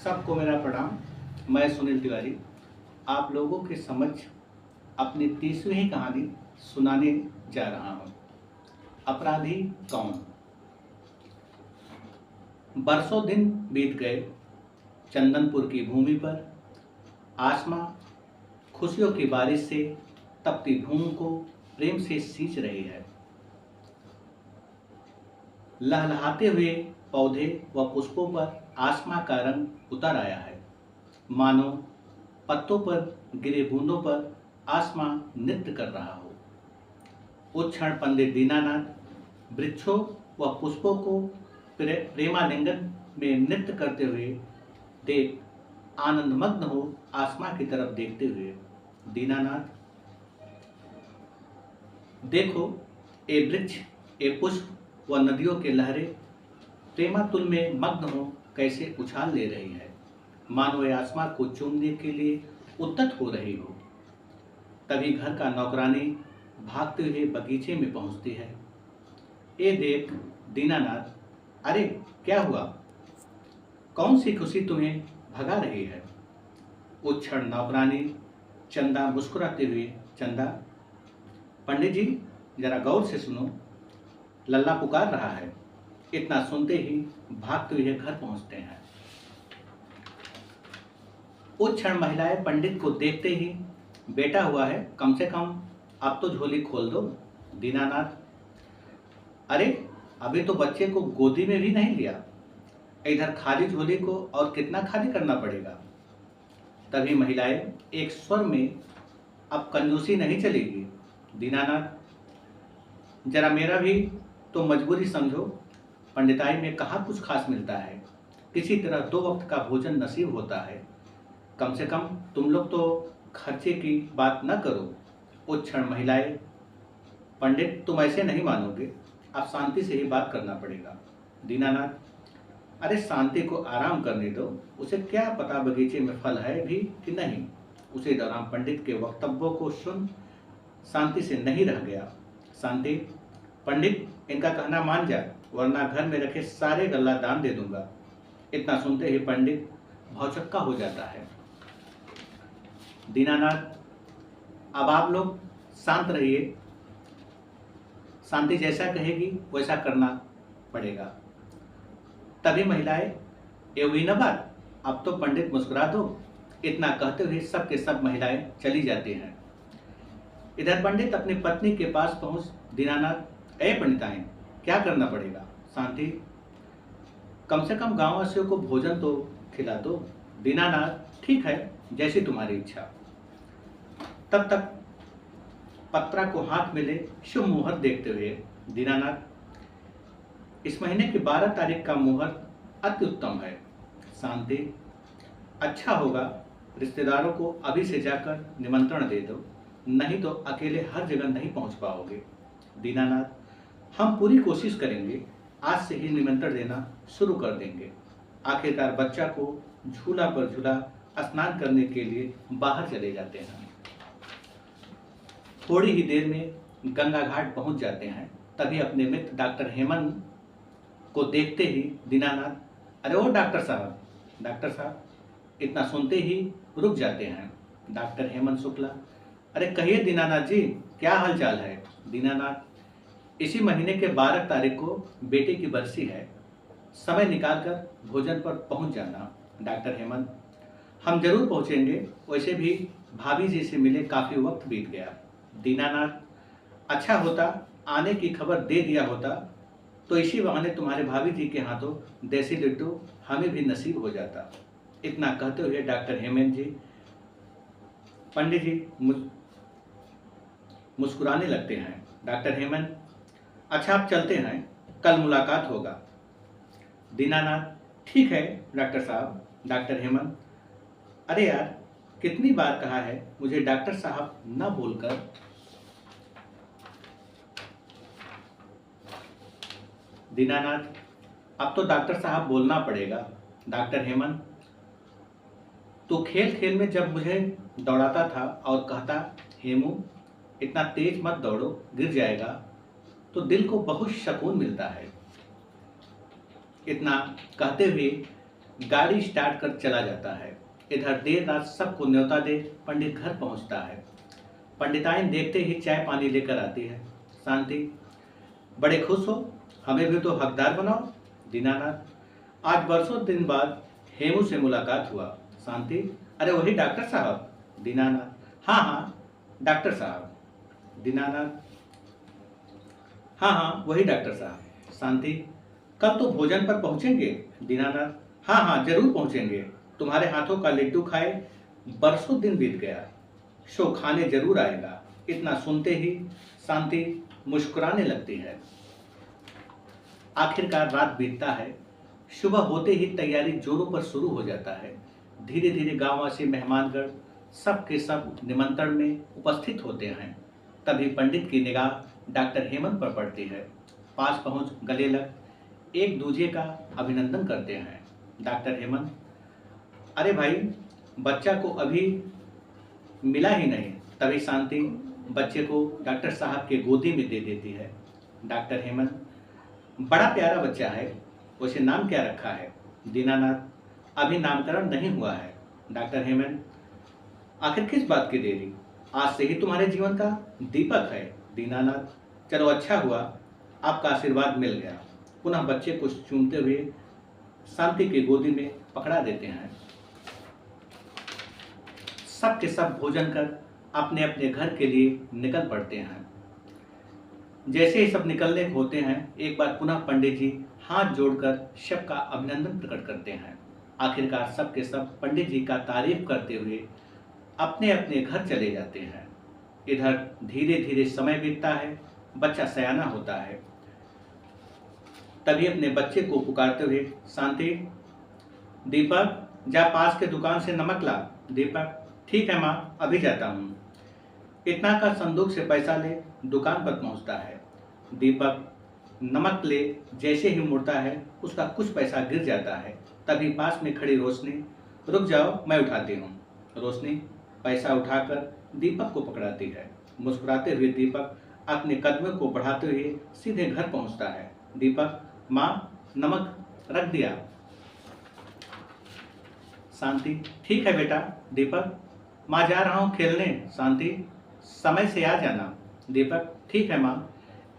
सबको मेरा प्रणाम। मैं सुनील तिवारी आप लोगों के समक्ष अपनी 30वीं कहानी सुनाने जा रहा हूँ। अपराधी कौन। बरसों दिन बीत गए। चंदनपुर की भूमि पर आसमां खुशियों की बारिश से तपती भूमि को प्रेम से सींच रही है। लहलहाते हुए पौधे व पुष्पों पर आसमां का रंग उतर आया है, मानो पत्तों पर गिरे बूंदों पर आसमां नृत्य कर रहा हो। उस क्षण पंडित दीनानाथ वृक्षों व पुष्पों को प्रेमालिंगन में नृत्य करते हुए देख आनंदमग्न हो आसमां की तरफ देखते हुए, दीनानाथ देखो, ए वृक्ष, ए पुष्प व नदियों के लहरें प्रेमातुल में मग्न हो कैसे उछाल ले रही है, मानो ये आसमां को चूमने के लिए उद्यत हो रही हो। तभी घर का नौकरानी भागते हुए बगीचे में पहुंचती है। ए देख दीनानाथ, अरे क्या हुआ, कौन सी खुशी तुम्हें भगा रही है। उस क्षण नौकरानी चंदा मुस्कुराते हुए, चंदा, पंडित जी जरा गौर से सुनो, लल्ला पुकार रहा है। इतना सुनते ही भागते हुए घर पहुंचते हैं। उस क्षण महिलाएं पंडित को देखते ही, बेटा हुआ है, कम से कम अब तो झोली खोल दो। दीनानाथ, अरे अभी तो बच्चे को गोदी में भी नहीं लिया, इधर खाली झोली को और कितना खाली करना पड़ेगा। तभी महिलाएं एक स्वर में, अब कंजूसी नहीं चलेगी दीनानाथ, जरा मेरा भी तो मजबूरी समझो। पंडिताई में कहाँ कुछ खास मिलता है, किसी तरह 2 वक्त का भोजन नसीब होता है। कम से कम तुम लोग तो खर्चे की बात न करो। उस क्षण महिलाएं, पंडित तुम ऐसे नहीं मानोगे, अब शांति से ही बात करना पड़ेगा। दीनानाथ, अरे शांति को आराम करने दो, उसे क्या पता बगीचे में फल है भी कि नहीं। उसी दौरान पंडित के वक्तव्यों को सुन शांति से नहीं रह गया। शांति, पंडित इनका कहना मान जा, वरना घर में रखे सारे गल्ला दान दे दूंगा। इतना सुनते ही पंडित भौचक्का हो जाता है। दीनानाथ, अब आप लोग शांत रहिए, शांति जैसा कहेगी वैसा करना पड़ेगा। तभी महिलाएं, ये हुई ना बात, अब तो पंडित मुस्कुरा दो। इतना कहते हुए सब के सब महिलाएं चली जाती हैं। इधर पंडित अपनी पत्नी के पास पहुंच, दीनानाथ, ए पंडिताइन, क्या करना पड़ेगा। शांति, कम से कम गांववासियों को भोजन तो खिला दो। दीनानाथ, ठीक है, जैसी तुम्हारी इच्छा। तब तक पत्रा को हाथ में ले शुभ मुहूर्त देखते हुए, दीनानाथ, इस महीने की 12 तारीख का मुहूर्त अति उत्तम है। शांति, अच्छा होगा रिश्तेदारों को अभी से जाकर निमंत्रण दे दो, नहीं तो अकेले हर जगह नहीं पहुंच पाओगे। दीनानाथ, हम पूरी कोशिश करेंगे, आज से ही निमंत्रण देना शुरू कर देंगे। आखिरकार बच्चा को झूला पर झूला स्नान करने के लिए बाहर चले जाते हैं। थोड़ी ही देर में गंगा घाट पहुंच जाते हैं। तभी अपने मित्र डॉक्टर हेमंत को देखते ही दीनानाथ, अरे ओ डॉक्टर साहब, डॉक्टर साहब, इतना सुनते ही रुक जाते हैं। डॉक्टर हेमंत शुक्ला, अरे कहिए दीनानाथ जी, क्या हालचाल है। दीनानाथ, इसी महीने के 12 तारीख को बेटे की बरसी है, समय निकालकर भोजन पर पहुंच जाना। डॉक्टर हेमंत, हम जरूर पहुंचेंगे, वैसे भी भाभी जी से मिले काफ़ी वक्त बीत गया। दीनानाथ, अच्छा होता आने की खबर दे दिया होता, तो इसी बहाने तुम्हारे भाभी जी के हाथों देसी लड्डू हमें भी नसीब हो जाता। इतना कहते हुए डॉक्टर हेमंत जी, पंडित जी मुस्कुराने लगते हैं। डॉक्टर हेमंत, अच्छा आप चलते हैं, कल मुलाकात होगा। दीनानाथ, ठीक है डॉक्टर साहब। डॉक्टर हेमंत, अरे यार, कितनी बार कहा है मुझे डॉक्टर साहब न बोलकर। दीनानाथ, अब तो डॉक्टर साहब बोलना पड़ेगा। डॉक्टर हेमंत, तो खेल खेल में जब मुझे दौड़ाता था और कहता, हेमू इतना तेज मत दौड़ो, गिर जाएगा, तो दिल को बहुत सुकून मिलता है। इतना कहते हुए गाड़ी स्टार्ट कर चला जाता है। इधर देर रात सबको न्योता दे पंडित घर पहुंचता है। पंडिताइन देखते ही चाय पानी लेकर आती है। शांति, बड़े खुश हो, हमें भी तो हकदार बनाओ। दीनानाथ, आज बरसों दिन बाद हेमू से मुलाकात हुआ। शांति, अरे वही डॉक्टर साहब। दीनानाथ, हाँ हाँ डॉक्टर साहब। दीनानाथ, हाँ हाँ वही डॉक्टर साहब। शांति, कल तो भोजन पर पहुंचेंगे। दीनानाथ, हाँ हाँ जरूर पहुंचेंगे, तुम्हारे हाथों का लड्डू खाए बरसों दिन बीत गया, शो खाने जरूर आएगा। इतना सुनते ही शांति मुस्कुराने लगती है। आखिरकार रात बीतता है। सुबह होते ही तैयारी जोरों पर शुरू हो जाता है। धीरे धीरे गांववासी मेहमानगण सब के सब निमंत्रण में उपस्थित होते हैं। तभी पंडित की निगाह डॉक्टर हेमंत पर पड़ती है। पास पहुंच गले लग एक दूसरे का अभिनंदन करते हैं। डॉक्टर हेमंत, अरे भाई, बच्चा को अभी मिला ही नहीं। तभी शांति बच्चे को डॉक्टर साहब के गोदी में दे देती है। डॉक्टर हेमंत, बड़ा प्यारा बच्चा है, उसे नाम क्या रखा है? दीनानाथ, अभी नामकरण नहीं हुआ है। डॉक्टर हेमंत, आखिर किस बात की देरी? आज से ही तुम्हारे जीवन का दीपक है। दीनानाथ, चलो अच्छा हुआ, आपका आशीर्वाद मिल गया। पुनः बच्चे को चूमते हुए शांति की गोदी में पकड़ा देते हैं। सब के सब भोजन कर अपने अपने घर के लिए निकल पड़ते हैं। जैसे ही सब निकलने होते हैं, एक बार पुनः पंडित जी हाथ जोड़कर सबका अभिनंदन प्रकट करते हैं। आखिरकार सब के सब पंडित जी का तारीफ करते हुए अपने अपने घर चले जाते हैं। इधर धीरे धीरे समय बीतता है, बच्चा सयाना होता है। तभी अपने बच्चे को पुकारते हुए शांति, दीपक जा पास के दुकान से नमक ला। दीपक, ठीक है माँ, अभी जाता हूँ। इतना का संदूक से पैसा ले दुकान पर पहुँचता है। दीपक नमक ले जैसे ही मुड़ता है, उसका कुछ पैसा गिर जाता है। तभी पास में खड़ी रोशनी, रुक जाओ मैं उठाती हूँ। रोशनी पैसा उठाकर दीपक को पकड़ाती है। मुस्कुराते हुए दीपक अपने कदमों को बढ़ाते हुए सीधे घर पहुँचता है। दीपक, माँ नमक रख दिया। शांति, ठीक है बेटा। दीपक, माँ जा रहा हूँ खेलने। शांति, समय से आ जाना। दीपक, ठीक है माँ।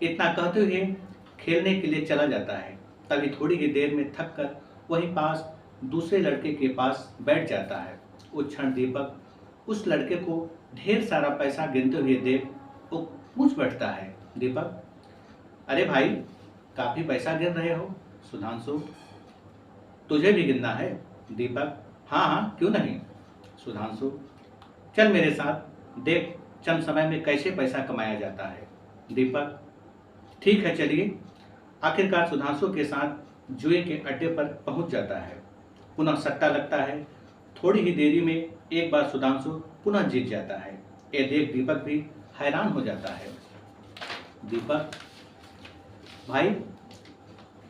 इतना कहते हुए खेलने के लिए चला जाता है। तभी थोड़ी ही देर में थक कर वहीं पास दूसरे लड़के के पास बैठ जाता है। उस क्षण दीपक उस लड़के को ढेर सारा पैसा गिनते हुए देख वो पूछ बैठता है। दीपक, अरे भाई, काफी पैसा गिन रहे हो। सुधांशु, तुझे भी गिनना है। दीपक, हाँ हाँ क्यों नहीं। सुधांशु, चल मेरे साथ, देख चंद समय में कैसे पैसा कमाया जाता है। दीपक, ठीक है चलिए। आखिरकार सुधांशु के साथ जुए के अड्डे पर पहुंच जाता है। पुनः सट्टा लगता है। थोड़ी ही देरी में एक बार सुधांशु पुनः जीत जाता है। ये देख दीपक भी हैरान हो जाता है। दीपक, भाई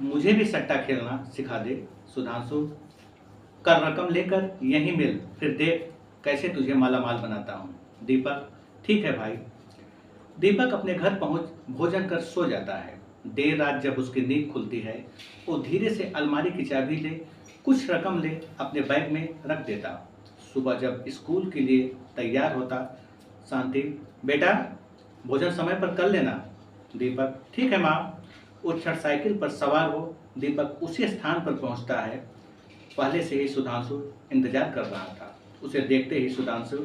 मुझे भी सट्टा खेलना सिखा दे। सुधांशु, कर रकम लेकर यहीं मिल, फिर देख कैसे तुझे मालामाल बनाता हूँ। दीपक, ठीक है भाई। दीपक अपने घर पहुंच भोजन कर सो जाता है। देर रात जब उसकी नींद खुलती है, वो धीरे से अलमारी की चाबी ले कुछ रकम ले अपने बैग में रख देता। सुबह जब स्कूल के लिए तैयार होता, शांति, बेटा भोजन समय पर कर लेना। दीपक, ठीक है माँ। उस क्षण साइकिल पर सवार हो दीपक उसी स्थान पर पहुंचता है। पहले से ही सुधांशु इंतजार कर रहा था। उसे देखते ही सुधांशु,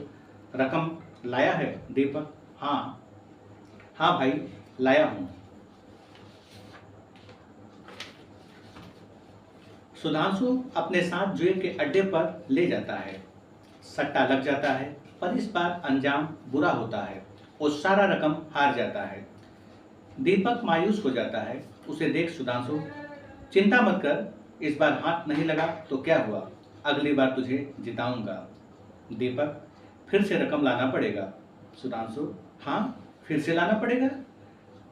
रकम लाया है? दीपक, हाँ हाँ भाई लाया हूँ। सुधांशु अपने साथ जुए के अड्डे पर ले जाता है। सट्टा लग जाता है, पर इस बार अंजाम बुरा होता है। वो सारा रकम हार जाता है। दीपक मायूस हो जाता है। उसे देख सुधांशु, चिंता मत कर, इस बार हाथ नहीं लगा तो क्या हुआ, अगली बार तुझे जिताऊंगा। दीपक, फिर से रकम लाना पड़ेगा। सुधांशु, हाँ फिर से लाना पड़ेगा।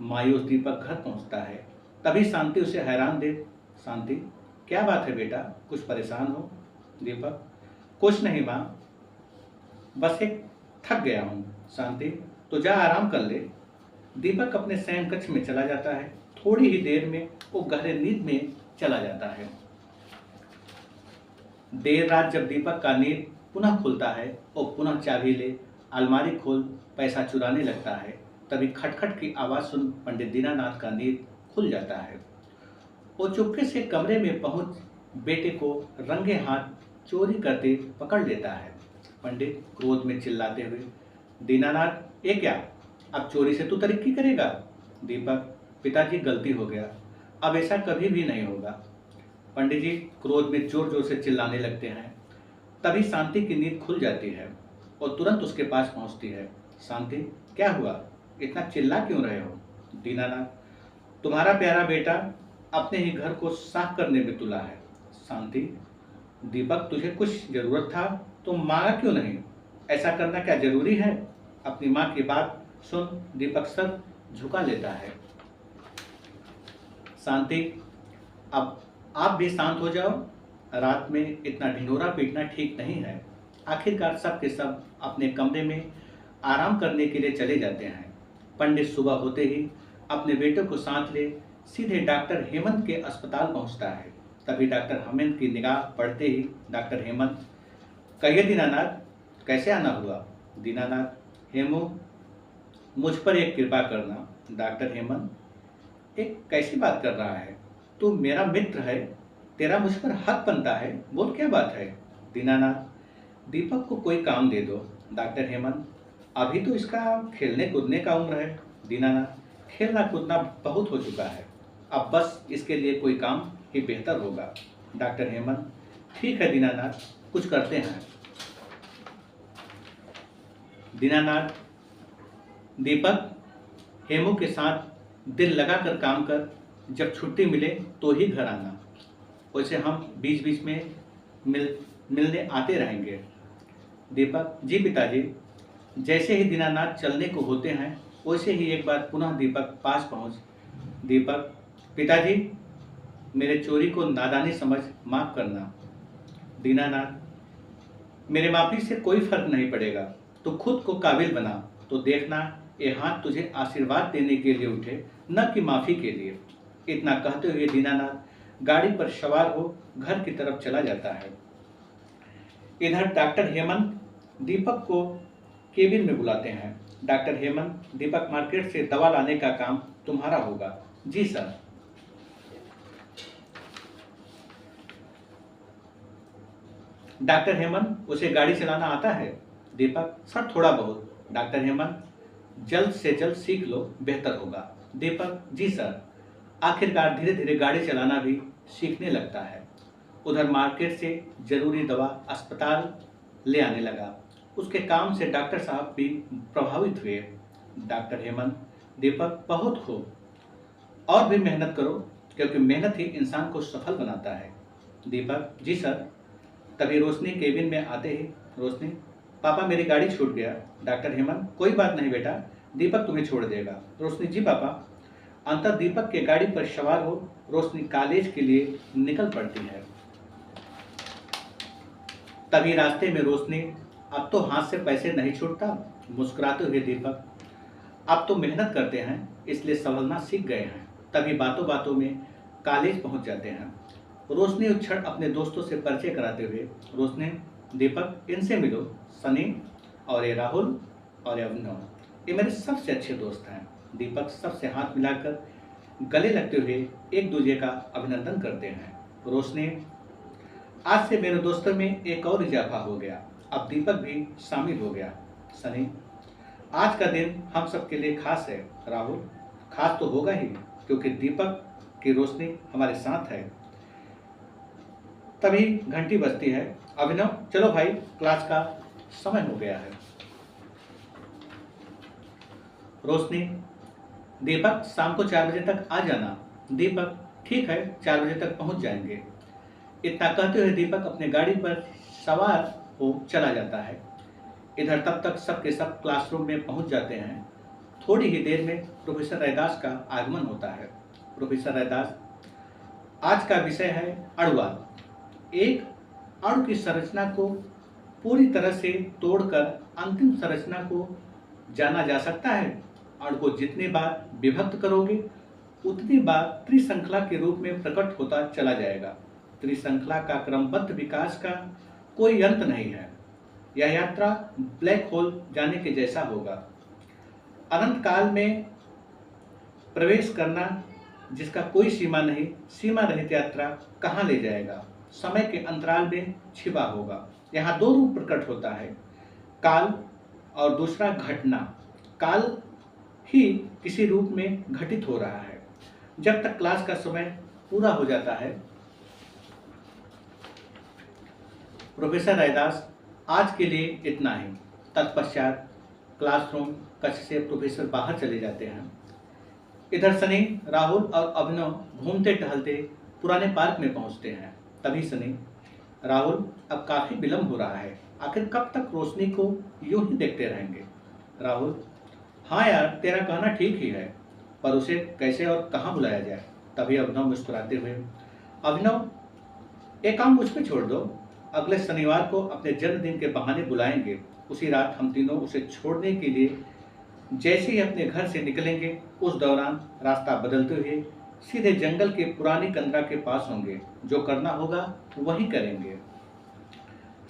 मायूस दीपक घर पहुंचता है। तभी शांति उसे हैरान देख, शांति क्या बात है बेटा, कुछ परेशान हो? दीपक, कुछ नहीं माँ, बस एक थक गया हूँ। शांति, तो जा आराम कर ले। दीपक अपने शयन कक्ष में चला जाता है। थोड़ी ही देर में वो गहरे नींद में चला जाता है। देर रात जब दीपक का नींद पुनः खुलता है और पुनः चाबी ले अलमारी खोल पैसा चुराने लगता है, तभी खटखट की आवाज़ सुन पंडित दीनानाथ का नींद खुल जाता है। वो चुपके से कमरे में पहुंच बेटे को रंगे हाथ चोरी करते पकड़ लेता है। पंडित क्रोध में चिल्लाते हुए, दीनानाथ ये क्या, अब चोरी से तू तरक्की करेगा? दीपक, पिताजी गलती हो गया, अब ऐसा कभी भी नहीं होगा। पंडित जी क्रोध में जोर जोर से चिल्लाने लगते हैं। तभी शांति की नींद खुल जाती है और तुरंत उसके पास पहुंचती है। शांति, क्या हुआ, इतना चिल्ला क्यों रहे हो? दीनानाथ, तुम्हारा प्यारा बेटा अपने ही घर को साफ करने में तुला है। शांति, दीपक तुझे कुछ जरूरत था तो मांगा क्यों नहीं? ऐसा करना क्या जरूरी है? अपनी माँ की बात सुन दीपक सर झुका लेता है। शांति, अब आप भी शांत हो जाओ। रात में इतना ढिंढोरा पीटना ठीक नहीं है। आखिरकार सब के सब अपने कमरे में आराम करने के लिए चले जाते हैं। पंडित सुबह होते ही अपने बेटे को साथ ले सीधे डॉक्टर हेमंत के अस्पताल पहुंचता है। तभी डॉक्टर हेमंत की निगाह पड़ते ही, डॉक्टर हेमंत, कहिए दीनानाथ, कैसे आना हुआ? दीनानाथ, हेमू, मुझ पर एक कृपा करना। डॉक्टर हेमंत, एक कैसी बात कर रहा है? तू मेरा मित्र है, तेरा मुझ पर हक बनता है, बोल क्या बात है? दीनानाथ, दीपक को कोई काम दे दो। डॉक्टर हेमंत, अभी तो इसका खेलने कूदने का उम्र है। दीनानाथ, खेलना कूदना बहुत हो चुका है, अब बस इसके लिए कोई काम ही बेहतर होगा। डॉक्टर हेमंत, ठीक है दीनानाथ, कुछ करते हैं। दीनानाथ, दीपक, हेमू के साथ दिल लगाकर काम कर, जब छुट्टी मिले तो ही घर आना। वैसे हम बीच बीच में मिलने आते रहेंगे। दीपक, जी पिताजी। जैसे ही दीनानाथ चलने को होते हैं वैसे ही एक बार पुनः दीपक पास पहुंच, दीपक, पिताजी, मेरे चोरी को नादानी समझ माफ करना। दीनानाथ, मेरे माफी से कोई फर्क नहीं पड़ेगा, तो खुद को काबिल बना तो देखना ये हाथ तुझे आशीर्वाद देने के लिए उठे, न कि माफी के लिए। इतना कहते हुए दीनानाथ गाड़ी पर सवार हो घर की तरफ चला जाता है। इधर डॉक्टर हेमंत दीपक को केबिन में बुलाते हैं। डॉक्टर हेमंत, दीपक मार्केट से दवा लाने का काम तुम्हारा होगा। जी सर। डॉक्टर हेमंत, उसे गाड़ी चलाना आता है? दीपक, सर थोड़ा बहुत। डॉक्टर हेमंत, जल्द से जल्द सीख लो, बेहतर होगा। दीपक, जी सर। आखिरकार धीरे धीरे गाड़ी चलाना भी सीखने लगता है। उधर मार्केट से जरूरी दवा अस्पताल ले आने लगा। उसके काम से डॉक्टर साहब भी प्रभावित हुए। डॉक्टर हेमंत, दीपक बहुत खूब, और भी मेहनत करो, क्योंकि मेहनत ही इंसान को सफल बनाता है। दीपक, जी सर। तभी रोशनी केबिन में आते ही, रोशनी, पापा मेरी गाड़ी छूट गया। डॉक्टर हेमंत, कोई बात नहीं बेटा, दीपक तुम्हें छोड़ देगा। रोशनी, जी पापा। अंतर दीपक के गाड़ी पर सवार हो रोशनी कॉलेज के लिए निकल पड़ती है। तभी रास्ते में रोशनी, अब तो हाथ से पैसे नहीं छूटता। मुस्कुराते हुए दीपक, अब तो मेहनत करते हैं इसलिए संभलना सीख गए हैं। तभी बातों बातों में कॉलेज पहुंच जाते हैं। रोशनी उस क्षण अपने दोस्तों से परिचय कराते हुए, रोशनी, दीपक, इनसे मिलो, सनी, और ये राहुल और ये अभिनव, ये मेरे सबसे अच्छे दोस्त हैं। दीपक सबसे हाथ मिलाकर गले लगते हुए एक दूसरे का अभिनंदन करते हैं। रोशनी, आज से मेरे दोस्तों में एक और इजाफा हो गया, अब दीपक भी शामिल हो गया। सनी, आज का दिन हम सबके लिए खास है। राहुल, खास तो होगा ही, क्योंकि दीपक की रोशनी हमारे साथ है। तभी घंटी बजती है। अभिनव, चलो भाई, क्लास का समय हो गया है। रोशनी, दीपक, शाम को 4 बजे तक आ जाना। दीपक, ठीक है, 4 बजे तक पहुंच जाएंगे। इतना कहते हुए दीपक अपने गाड़ी पर सवार हो चला जाता है। इधर तब तक सब के सब क्लासरूम में पहुंच जाते हैं। थोड़ी ही देर में प्रोफेसर रैदास का आगमन होता है। प्रोफेसर रैदास, आज का विषय है अणुवाद। एक अणु की संरचना को पूरी तरह से तोड़कर अंतिम संरचना को जाना जा सकता है। अणु को जितनी बार विभक्त करोगे उतनी बार त्रिश्रंखला के रूप में प्रकट होता चला जाएगा। त्रिश्रृंखला का क्रमबद्ध विकास का कोई अंत नहीं है। यह यात्रा ब्लैक होल जाने के जैसा होगा। अनंत काल में प्रवेश करना जिसका कोई सीमा नहीं, सीमा रहित यात्रा कहाँ ले जाएगा, समय के अंतराल में छिपा होगा। यहाँ दो रूप प्रकट होता है, काल और दूसरा घटना। काल ही किसी रूप में घटित हो रहा है। जब तक क्लास का समय पूरा हो जाता है, प्रोफेसर रैदास आज के लिए इतना ही। तत्पश्चात क्लासरूम कक्ष से प्रोफेसर बाहर चले जाते हैं। इधर सनी, राहुल और अभिनव घूमते टहलते पुराने पार्क में पहुंचते हैं। तभी सनी, राहुल अब काफी विलम्ब हो रहा है, आखिर कब तक रोशनी को यूं ही देखते रहेंगे। राहुल, हाँ यार, तेरा कहना ठीक ही है, पर उसे कैसे और कहाँ बुलाया जाए। तभी अभिनव मुस्कुराते हुए, अभिनव, एक काम मुझ पे छोड़ दो, अगले शनिवार को अपने जन्मदिन के बहाने बुलाएंगे। उसी रात हम तीनों उसे छोड़ने के लिए जैसे ही अपने घर से निकलेंगे, उस दौरान रास्ता बदलते हुए सीधे जंगल के पुरानी कंदरा के पास होंगे। जो करना होगा वही करेंगे।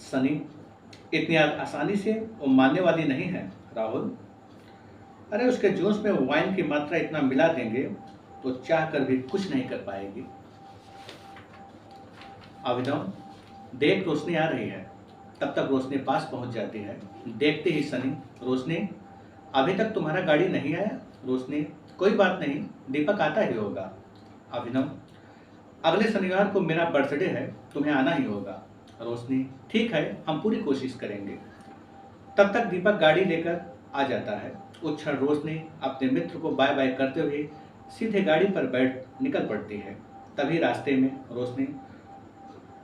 सनी, इतनी आसानी से वो मानने वाली नहीं है राहुल। अरे उसके जोश में वाइन की मात्रा इतना मिला देंगे तो चाह कर भी कुछ नहीं कर पाएगी। अभिनव, देख रोशनी आ रही है। तब तक रोशनी पास पहुंच जाती है। देखते ही सनी, रोशनी, अभी तक तुम्हारा गाड़ी नहीं आया। रोशनी, कोई बात नहीं, दीपक आता ही होगा। अभिनव, अगले शनिवार को मेरा बर्थडे है, तुम्हें आना ही होगा। रोशनी, ठीक है, हम पूरी कोशिश करेंगे। तब तक दीपक गाड़ी लेकर आ जाता है। उस क्षण रोशनी अपने मित्र को बाय बाय करते हुए सीधे गाड़ी पर बैठ निकल पड़ती है। तभी रास्ते में रोशनी,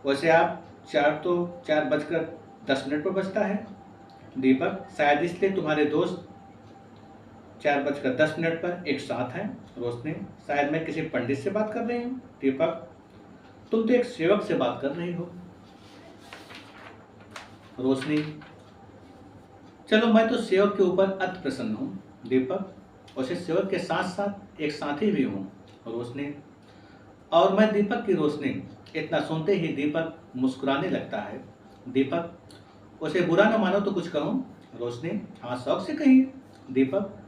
वैसे आप 4:10 पर बजता है। दीपक, शायद इसलिए तुम्हारे दोस्त 4:10 पर एक साथ हैं। रोशनी, शायद मैं किसी पंडित से बात कर रही हूँ। दीपक, तुम तो एक सेवक से बात कर रही हो। रोशनी, चलो मैं तो सेवक के ऊपर अति प्रसन्न हूँ। दीपक, वैसे सेवक के साथ साथ एक साथी भी हूँ। रोशनी, और मैं दीपक की। रोशनी, इतना सुनते ही दीपक मुस्कुराने लगता है। दीपक, उसे बुरा न मानो तो कुछ कहूँ। रोशनी, हाँ, शौक से कहिए। दीपक,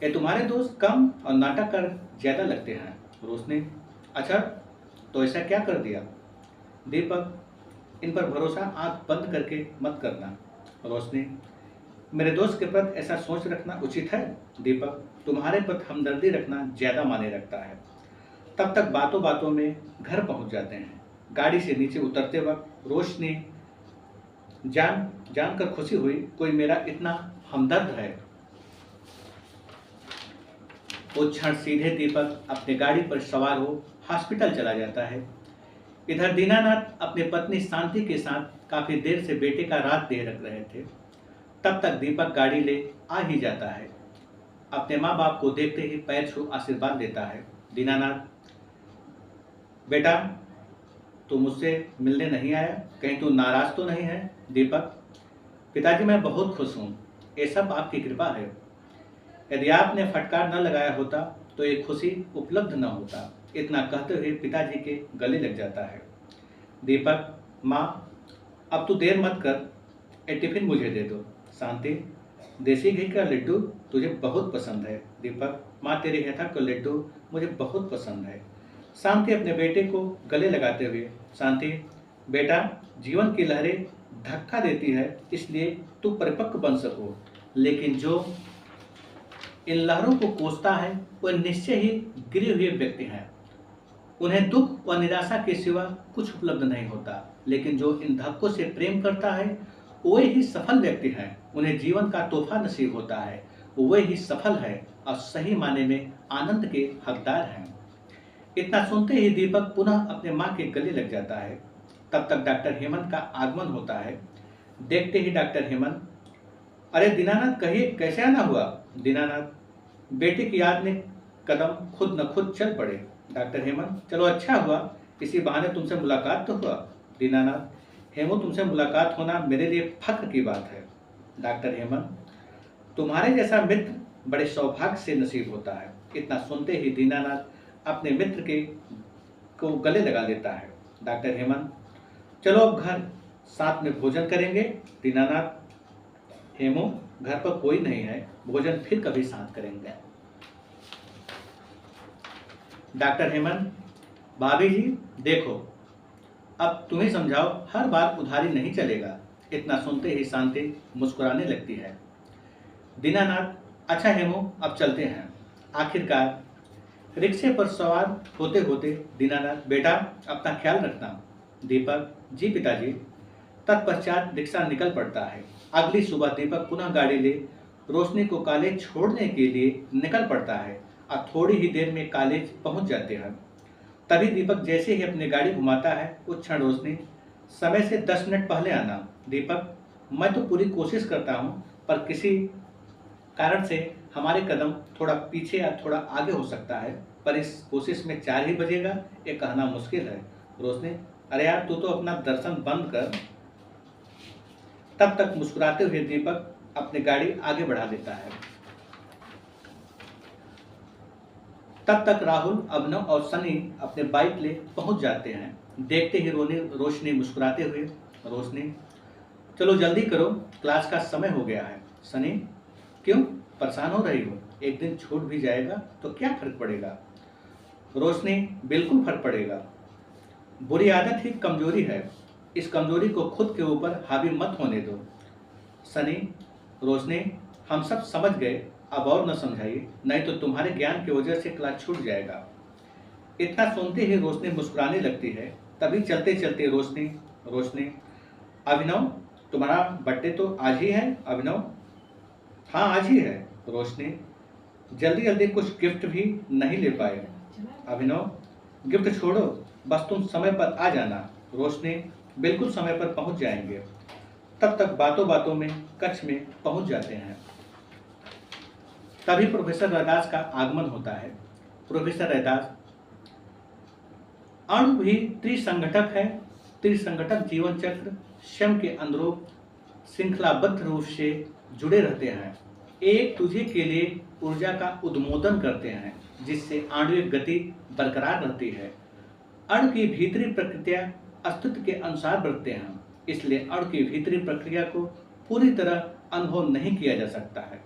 ये तुम्हारे दोस्त कम और नाटक कर ज्यादा लगते हैं। रोशनी, अच्छा, तो ऐसा क्या कर दिया। दीपक, इन पर भरोसा आंख बंद करके मत करना। रोशनी, मेरे दोस्त के प्रति ऐसा सोच रखना उचित है। दीपक, तुम्हारे प्रति हमदर्दी रखना ज्यादा माने रखता है। तब तक बातों बातों में घर पहुंच जाते हैं। गाड़ी से नीचे उतरते वक्त रोशनी जानकर खुशी हुई, कोई मेरा इतना हमदर्द है। उस क्षण सीधे दीपक अपने गाड़ी पर सवार हो हॉस्पिटल चला जाता है। इधर दीनानाथ अपनी पत्नी शांति के साथ काफी देर से बेटे का रात देह रख रहे थे। तब तक दीपक गाड़ी ले आ ही जाता है। अपने माँ बाप को देखते ही पैर छू आशीर्वाद देता है। दीनानाथ, बेटा, तू मुझसे मिलने नहीं आया, कहीं तू नाराज तो नहीं है। दीपक, पिताजी, मैं बहुत खुश हूँ, ये सब आपकी कृपा है। यदि आपने फटकार न लगाया होता तो ये खुशी उपलब्ध न होता। इतना कहते हुए पिताजी के गले लग जाता है। दीपक, माँ, अब तू देर मत कर, ये टिफिन मुझे दे दो। शांति, देसी घी का लड्डू तुझे बहुत पसंद है। दीपक, माँ, तेरे हाथ का लड्डू मुझे बहुत पसंद है। शांति अपने बेटे को गले लगाते हुए, शांति, बेटा, जीवन की लहरें धक्का देती है, इसलिए तू परिपक्व बन सको, लेकिन जो इन लहरों को कोसता है वह निश्चय ही गिरे हुए व्यक्ति हैं। उन्हें दुख व निराशा के सिवा कुछ उपलब्ध नहीं होता, लेकिन जो इन धक्कों से प्रेम करता है वे ही सफल व्यक्ति हैं। उन्हें जीवन का तोहफा नसीब होता है, वे ही सफल है और सही माने में आनंद के हकदार हैं। इतना सुनते ही दीपक पुनः अपने माँ के गले लग जाता है। तब तक डॉक्टर हेमंत का आगमन होता है। देखते ही डॉक्टर हेमंत, अरे दीनानाथ, कहिए कैसे आना हुआ। दीनानाथ, बेटे की याद में कदम खुद न खुद चल पड़े। डॉक्टर हेमंत, चलो अच्छा हुआ, इसी बहाने तुमसे मुलाकात तो हुआ। दीनानाथ, हेमू, तुमसे मुलाकात होना मेरे लिए फख्र की बात है। डॉक्टर हेमंत, तुम्हारे जैसा मित्र बड़े सौभाग्य से नसीब होता है। इतना सुनते ही दीनानाथ अपने मित्र को गले लगा लेता है। डॉक्टर हेमंत, चलो अब घर, साथ में भोजन करेंगे। दीनानाथ, हेमो, घर पर कोई नहीं है, भोजन फिर कभी साथ करेंगे। डॉक्टर हेमंत, भाभी जी देखो, अब तुम ही समझाओ, हर बार उधारी नहीं चलेगा। इतना सुनते ही शांति मुस्कुराने लगती है। दीनानाथ, अच्छा हेमो, अब चलते हैं। आखिरकार रिक्शे पर सवार होते होते दीनानाथ, बेटा अपना ख्याल रखना। दीपक, जी पिताजी। तत्पश्चात रिक्शा निकल पड़ता है। अगली सुबह दीपक पुनः गाड़ी ले रोशनी को कॉलेज छोड़ने के लिए निकल पड़ता है और थोड़ी ही देर में कॉलेज पहुंच जाते हैं। तभी दीपक जैसे ही अपनी गाड़ी घुमाता है उस क्षण रोशनी, समय से 10 मिनट पहले आना। दीपक, मैं तो पूरी कोशिश करता हूँ, पर किसी कारण से हमारे कदम थोड़ा पीछे या थोड़ा आगे हो सकता है, पर इस कोशिश में 4 ही बजेगा, ये कहना मुश्किल है। रोशनी, अरे यार तू तो अपना दर्शन बंद कर। तब तक मुस्कुराते हुए दीपक अपनी गाड़ी आगे बढ़ा देता है। तब तक राहुल, अभिनव और सनी अपने बाइक ले पहुंच जाते हैं। देखते ही रोशनी मुस्कुराते हुए, रोशनी, चलो जल्दी करो, क्लास का समय हो गया है। सनी, क्यों परेशान हो रही हो? एक दिन छूट भी जाएगा तो क्या फर्क पड़ेगा? रोशनी, बिल्कुल फर्क पड़ेगा। बुरी आदत ही कमजोरी है, इस कमजोरी को खुद के ऊपर हावी मत होने दो। सनी, रोशनी, हम सब समझ गए, अब और न समझाइए, नहीं तो तुम्हारे ज्ञान की वजह से क्लास छूट जाएगा। इतना सुनते ही रोशनी मुस्कुराने लगती है। तभी चलते चलते रोशनी, अभिनव, तुम्हारा बर्थडे तो आज ही है। अभिनव, हाँ आज ही है। रोशनी, जल्दी जल्दी कुछ गिफ्ट भी नहीं ले पाए। अभिनव, गिफ्ट छोड़ो, बस तुम समय पर आ जाना। रोशनी, बिल्कुल समय पर पहुंच जाएंगे। तब तक बातों बातों में कक्ष में पहुंच जाते हैं। तभी प्रोफेसर रैदास का आगमन होता है। प्रोफेसर रैदास, अणु भी त्रिसंगठक है। त्रिसंगठक जीवन चक्र स्वयं के अनुरूप श्रृंखलाबद्ध रूप से जुड़े रहते हैं। एक दूसरे के लिए ऊर्जा का उद्मोदन करते हैं, जिससे आणविक गति बरकरार रहती है। अणु की भीतरी प्रक्रिया अस्तित्व के अनुसार बढ़ते हैं, इसलिए अणु की भीतरी प्रक्रिया को पूरी तरह अनुभव नहीं किया जा सकता है।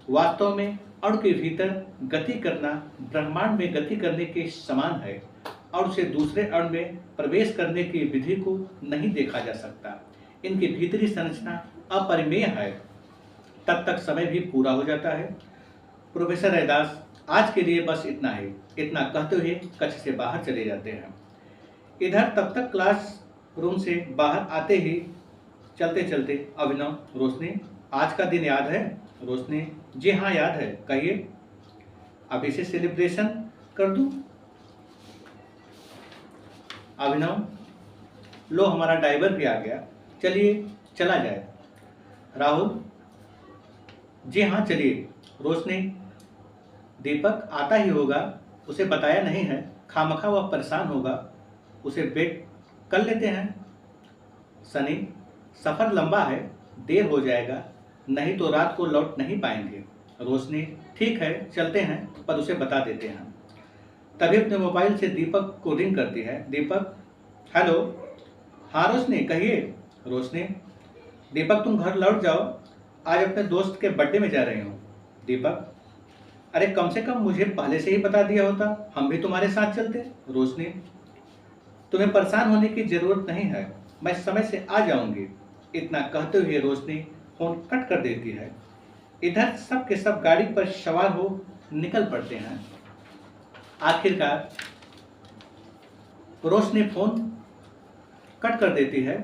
वास्तव में अणु के भीतर गति करना ब्रह्मांड में गति करने के समान है। अणु से दूसरे अणु में प्रवेश करने की विधि को नहीं देखा जा सकता। इनकी भीतरी संरचना अपरिमेय है। तब तक समय भी पूरा हो जाता है। प्रोफेसर रैदास, आज के लिए बस इतना ही। इतना कहते हुए कक्ष से बाहर चले जाते हैं। इधर तब तक क्लास रूम से बाहर आते ही चलते चलते अभिनव, रोशनी, आज का दिन याद है? रोशनी, जी हाँ याद है, कहिए। अब इसे सेलिब्रेशन कर दूं? अभिनव, लो हमारा ड्राइवर भी आ गया, चलिए चला जाए। राहुल, जी हाँ चलिए। रोशनी, दीपक आता ही होगा, उसे बताया नहीं है, खामखा वह परेशान होगा, उसे वेट कर लेते हैं। सनी, सफ़र लंबा है, देर हो जाएगा, नहीं तो रात को लौट नहीं पाएंगे। रोशनी, ठीक है चलते हैं, पर उसे बता देते हैं। तभी अपने मोबाइल से दीपक को रिंग करती है। दीपक, हेलो। हाँ रोशनी, कहिए। रोशनी, दीपक तुम घर लौट जाओ, आज अपने दोस्त के बर्थडे में जा रही हूँ। दीपक, अरे कम से कम मुझे पहले से ही बता दिया होता, हम भी तुम्हारे साथ चलते। रोशनी, तुम्हें परेशान होने की जरूरत नहीं है, मैं समय से आ जाऊंगी। इतना कहते हुए रोशनी फोन कट कर देती है। इधर सब के सब गाड़ी पर सवार हो निकल पड़ते हैं। आखिरकार रोशनी फोन कट कर देती है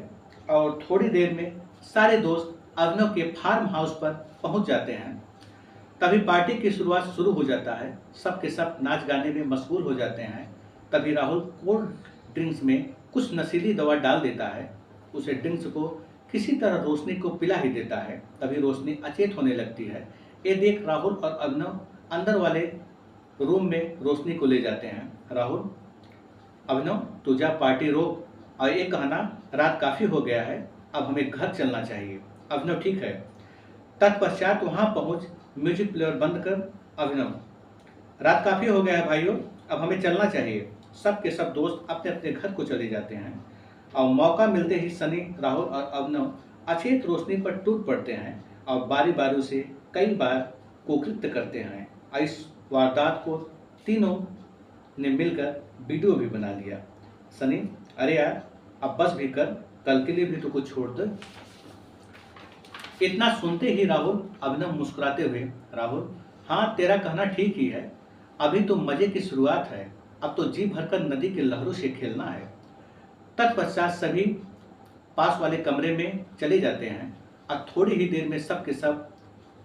और थोड़ी देर में सारे दोस्त अभिनव के फार्म हाउस पर पहुंच जाते हैं। तभी पार्टी की शुरुआत शुरू हो जाता है। सब के सब नाच गाने में मशगूल हो जाते हैं। तभी राहुल कोल्ड ड्रिंक्स में कुछ नशीली दवा डाल देता है। उसे ड्रिंक्स को किसी तरह रोशनी को पिला ही देता है। तभी रोशनी अचेत होने लगती है। ये देख राहुल और अभिनव अंदर वाले रूम में रोशनी को ले जाते हैं। राहुल, अभिनव तू जा पार्टी रोक और ये कहना रात काफ़ी हो गया है, अब हमें घर चलना चाहिए। अभिनव, ठीक है। तत्पश्चात वहाँ पहुँच म्यूजिक प्लेयर बंद कर, अभिनव, रात काफ़ी हो गया है भाइयों, अब हमें चलना चाहिए। सब के सब दोस्त अपने अपने घर को चले जाते हैं और मौका मिलते ही सनी, राहुल और अभिनव अचेत रोशनी पर टूट पड़ते हैं और बारी बारी से कई बार कुकृत्य करते हैं। इस वारदात को तीनों ने मिलकर वीडियो भी बना लिया। सनी, अरे यार अब बस भी कर, कल के लिए भी तो कुछ छोड़ दो। इतना सुनते ही राहुल, अभिनव मुस्कुराते हुए, राहुल हाँ तेरा कहना ठीक ही है, अभी तो मजे की शुरुआत है, अब तो जी भरकर नदी के लहरों से खेलना है। तत्पश्चात सभी पास वाले कमरे में चले जाते हैं और थोड़ी ही देर में सब के सब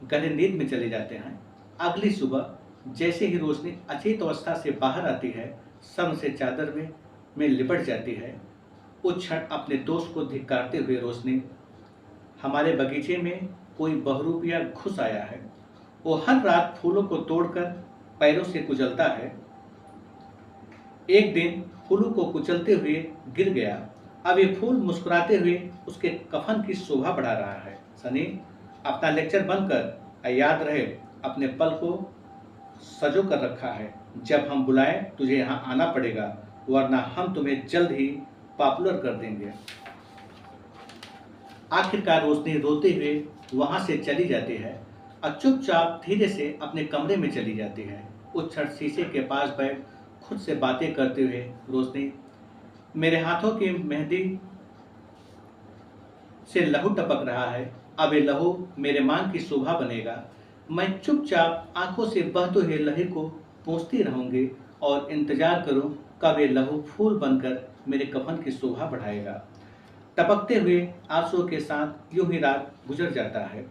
गहरे नींद में चले जाते हैं। अगली सुबह जैसे ही रोशनी अचेत अवस्था से बाहर आती है, सर से चादर में लिपट जाती है। उस क्षण अपने दोस्त को धिक्कारते हुए रोशनी, हमारे बगीचे में कोई बहरूपिया घुस आया है, वो हर रात फूलों को तोड़कर पैरों से कुचलता है। एक दिन फूलों को कुचलते हुए गिर गया, अब ये फूल मुस्कुराते हुए उसके कफन की शोभा बढ़ा रहा है। सनी, अपना लेक्चर बंद कर, याद रहे अपने पल को सजो कर रखा है, जब हम बुलाएं तुझे यहाँ आना पड़ेगा, वरना हम तुम्हें जल्द ही पॉपुलर कर देंगे। आखिरकार रोशनी रोते हुए वहां से चली जाती है और चुपचाप धीरे से अपने कमरे में चली जाती है। उस क्षण शीशे के पास बैठ खुद से बातें करते हुए रोशनी, मेरे हाथों की मेहंदी से लहू टपक रहा है, अब ये लहू मेरे मांग की शोभा बनेगा। मैं चुपचाप आंखों से बहते हुए लहू को पोंछती रहूंगी और इंतजार करूं कब ये लहू फूल बनकर मेरे कफन की शोभा बढ़ाएगा। टपकते हुए आंसुओं के साथ यूं ही रात गुजर जाता है।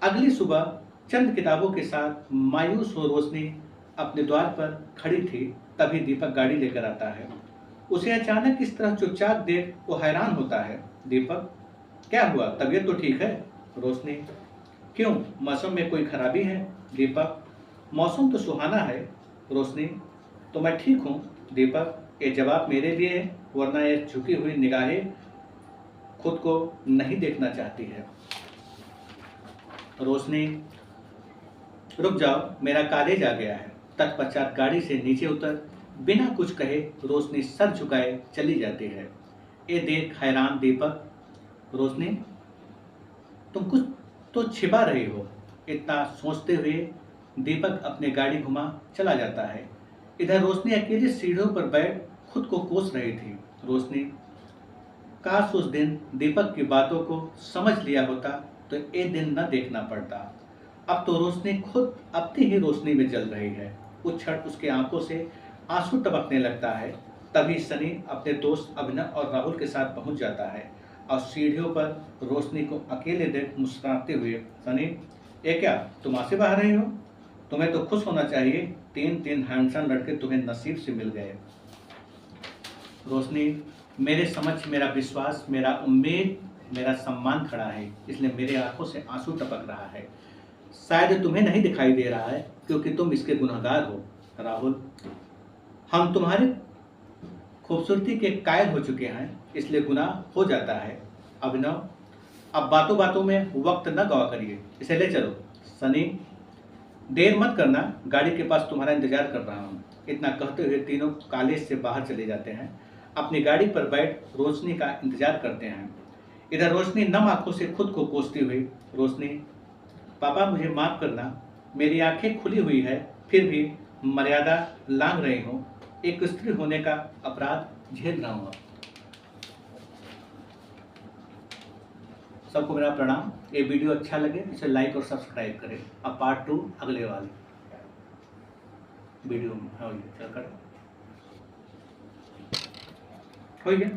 अगली सुबह चंद किताबों के साथ मायूस हो रोशनी अपने द्वार पर खड़ी थी, तभी दीपक गाड़ी लेकर आता है। उसे अचानक इस तरह चुपचाप देख वो हैरान होता है। दीपक, क्या हुआ, तबीयत तो ठीक है? रोशनी, क्यों, मौसम में कोई खराबी है? दीपक, मौसम तो सुहाना है। रोशनी, तो मैं ठीक हूँ। दीपक, ये जवाब मेरे लिए है, वरना ये झुकी हुई निगाहें खुद को नहीं देखना चाहती है। रोशनी, रुक जाओ, मेरा कॉलेज आ गया है। तत्पश्चात गाड़ी से नीचे उतर बिना कुछ कहे रोशनी सर झुकाए चली जाती है। ये देख हैरान दीपक, रोशनी तुम कुछ तो छिपा रही हो। इतना सोचते हुए दीपक अपनी गाड़ी घुमा चला जाता है। इधर रोशनी अकेली सीढ़ियों पर बैठ खुद को कोस रही थी। रोशनी, काश उस दिन दीपक की बातों को समझ लिया होता तो ये दिन न देखना पड़ता। अब तो रोशनी खुद अपनी ही रोशनी में जल रही है। उस क्षण उसके आंखों से आंसू टपकने लगता है। तभी सनी अपने दोस्त अभिनव और राहुल के साथ पहुंच जाता है और सीढ़ियों पर रोशनी को अकेले देख मुस्कुराते हुए, सनी, ये क्या, तुम आंसू बहा रही हो? तुम्हें तो खुश होना चाहिए, 3 हैंडसम लड़के तुम्हें नसीब से मिल गए। रोशनी, मेरे समझ मेरा विश्वास, मेरा उम्मीद, मेरा सम्मान खड़ा है, इसलिए मेरे आंखों से आंसू टपक रहा है। शायद तुम्हें नहीं दिखाई दे रहा है क्योंकि तुम इसके गुनहगार हो। राहुल, हम तुम्हारी खूबसूरती के कायल हो चुके हैं, इसलिए गुनाह हो जाता है। अभिनव, अब बातों बातों में वक्त न गवा करिए, इसे ले चलो। सनी, देर मत करना, गाड़ी के पास तुम्हारा इंतजार कर रहा हूँ। इतना कहते हुए तीनों कॉलेज से बाहर चले जाते हैं। अपनी गाड़ी पर बैठ रोशनी का इंतजार करते हैं। इधर रोशनी नम आंखों से खुद को कोसती हुई, रोशनी, पापा मुझे माफ करना, मेरी आंखें खुली हुई है फिर भी मर्यादा लांघ रही हूँ, एक स्त्री होने का अपराध झेल रहा हूँ। सबको मेरा प्रणाम। ये वीडियो अच्छा लगे इसे लाइक और सब्सक्राइब करें। अब पार्ट 2 अगले वाले वीडियो में हो गया।